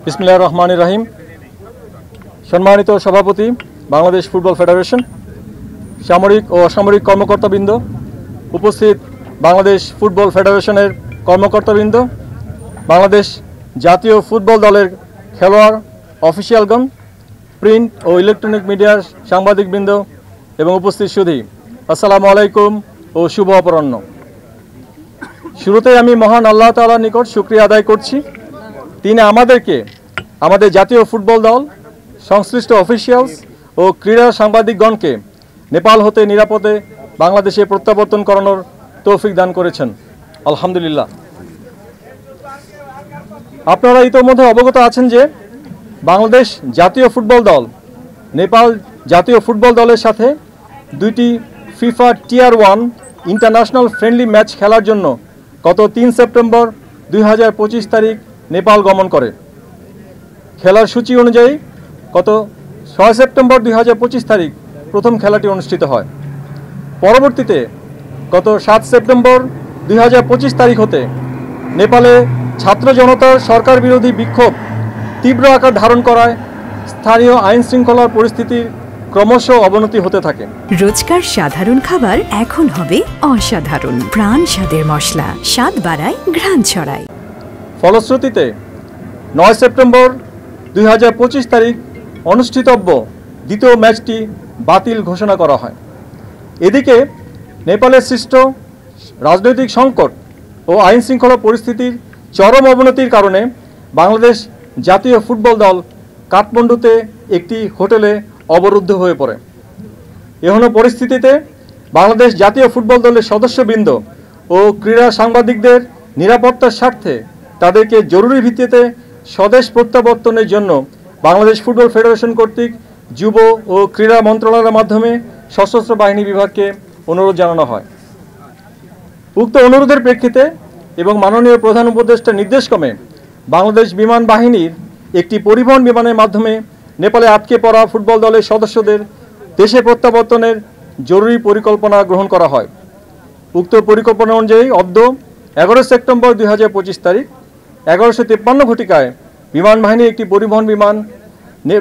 বিসমিল্লাহির রহমানির রহিম। সম্মানিত সভাপতি বাংলাদেশ ফুটবল ফেডারেশন, সামরিক ও অসামরিক কর্মকর্তাবৃন্দ, উপস্থিত বাংলাদেশ ফুটবল ফেডারেশনের কর্মকর্তাবৃন্দ, বাংলাদেশ জাতীয় ফুটবল দলের খেলোয়াড়, অফিসিয়ালগণ, প্রিন্ট ও ইলেকট্রনিক মিডিয়ার সাংবাদিকবৃন্দ এবং উপস্থিত সুধী, আসসালামু আলাইকুম ও শুভ অপরাহ্ন। শুরুতেই আমি মহান আল্লাহ তাআলার নিকট শুকরিয়া আদায় করছি। তিনি আমাদেরকে, আমাদের জাতীয় ফুটবল দল, সংশ্লিষ্ট অফিসিয়ালস ও ক্রীড়া সাংবাদিকগণকে নেপাল হতে নিরাপদে বাংলাদেশে প্রত্যাবর্তন করানোর তৌফিক দান করেছেন, আলহামদুলিল্লাহ। আপনারা ইতোমধ্যে অবগত আছেন যে বাংলাদেশ জাতীয় ফুটবল দল নেপাল জাতীয় ফুটবল দলের সাথে দুইটি ফিফা টিয়ার 1 ইন্টারন্যাশনাল ফ্রেন্ডলি ম্যাচ খেলার জন্য গত 3 সেপ্টেম্বর 2025 তারিখ নেপাল গমন করে। খেলার সূচি অনুযায়ী গত 6 সেপ্টেম্বর 2025 তারিখ প্রথম খেলাটি অনুষ্ঠিত হয়। পরবর্তীতে গত 7 সেপ্টেম্বর 2025 তারিখ হতে নেপালে ছাত্র জনতার সরকার বিরোধী বিক্ষোভ তীব্র আকার ধারণ করায় স্থানীয় আইন শৃঙ্খলার পরিস্থিতির ক্রমশ অবনতি হতে থাকে। রোজকার সাধারণ খাবার এখন হবে অসাধারণ। প্রাণ স্বাদের মশলা, স্বাদ বাড়ায়, ঘ্রাণ ছড়ায়। ফলশ্রুতিতে 9 সেপ্টেম্বর 2025 তারিখ অনুষ্ঠিতব্য দ্বিতীয় ম্যাচটি বাতিল ঘোষণা করা হয়। এদিকে নেপালের সৃষ্ট রাজনৈতিক সংকট ও আইন শৃঙ্খলা পরিস্থিতির চরম অবনতির কারণে বাংলাদেশ জাতীয় ফুটবল দল কাঠমান্ডুতে একটি হোটেলে অবরুদ্ধ হয়ে পড়ে। এহেন পরিস্থিতিতে বাংলাদেশ জাতীয় ফুটবল দলের সদস্যবৃন্দ ও ক্রীড়া সাংবাদিকদের নিরাপত্তার স্বার্থে তাদেরকে জরুরি ভিত্তিতে স্বদেশ প্রত্যাবর্তনের জন্য বাংলাদেশ ফুটবল ফেডারেশন কর্তৃক যুব ও ক্রীড়া মন্ত্রণালয়ের মাধ্যমে সশস্ত্র বাহিনী বিভাগকে অনুরোধ জানানো হয়। উক্ত অনুরোধের প্রেক্ষিতে এবং মাননীয় প্রধান উপদেষ্টার নির্দেশক্রমে বাংলাদেশ বিমান বাহিনীর একটি পরিবহন বিমানের মাধ্যমে নেপালে আটকে পড়া ফুটবল দলের সদস্যদের দেশে প্রত্যাবর্তনের জরুরি পরিকল্পনা গ্রহণ করা হয়। উক্ত পরিকল্পনা অনুযায়ী অদ্য 11 সেপ্টেম্বর 2025 তারিখ 11:53 ঘটিকায় বিমান বাহিনী একটি পরিবহন বিমান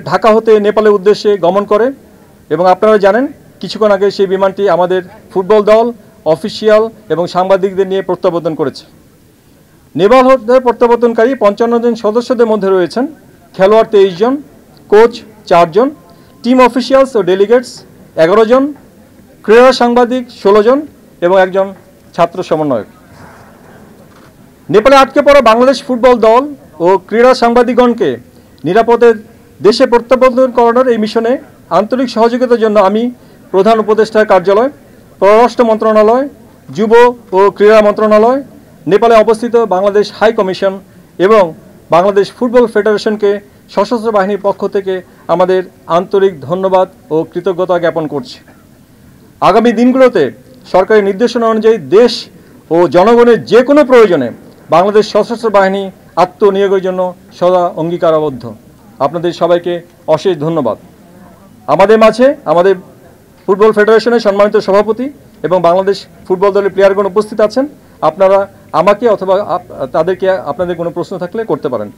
ঢাকা হতে নেপালের উদ্দেশ্যে গমন করে এবং আপনারা জানেন কিছুক্ষণ আগে সেই বিমানটি আমাদের ফুটবল দল, অফিসিয়াল এবং সাংবাদিকদের নিয়ে প্রত্যাবর্তন করেছে। নেপাল হতে প্রত্যাবর্তনকারী 55 জন সদস্যদের মধ্যে রয়েছেন খেলোয়াড় 23 জন, কোচ 4 জন, টিম অফিসিয়ালস ও ডেলিগেটস 11 জন, ক্রীড়া সাংবাদিক 16 জন এবং একজন ছাত্র সমন্বয়ক। নেপালে আটকে পড়া বাংলাদেশ ফুটবল দল ও ক্রীড়া সাংবাদিকগণকে নিরাপদে দেশে প্রত্যাবর্তন করানোর এই মিশনে আন্তরিক সহযোগিতার জন্য আমি প্রধান উপদেষ্টার কার্যালয়, পররাষ্ট্র মন্ত্রণালয়, যুব ও ক্রীড়া মন্ত্রণালয়, নেপালে অবস্থিত বাংলাদেশ হাই কমিশন এবং বাংলাদেশ ফুটবল ফেডারেশনকে সশস্ত্র বাহিনীর পক্ষ থেকে আমাদের আন্তরিক ধন্যবাদ ও কৃতজ্ঞতা জ্ঞাপন করছি। আগামী দিনগুলোতে সরকারি নির্দেশনা অনুযায়ী দেশ ও জনগণের যে কোনো প্রয়োজনে বাংলাদেশ সশস্ত্র বাহিনী আত্মনিয়োগের জন্য সদা অঙ্গীকারাবদ্ধ। আপনাদের সবাইকে অশেষ ধন্যবাদ। আমাদের মাঝে আমাদের ফুটবল ফেডারেশনের সম্মানিত সভাপতি এবং বাংলাদেশ ফুটবল দলের প্লেয়ারগণ উপস্থিত আছেন। আপনারা আমাকে অথবা তাদেরকে আপনাদের কোনো প্রশ্ন থাকলে করতে পারেন।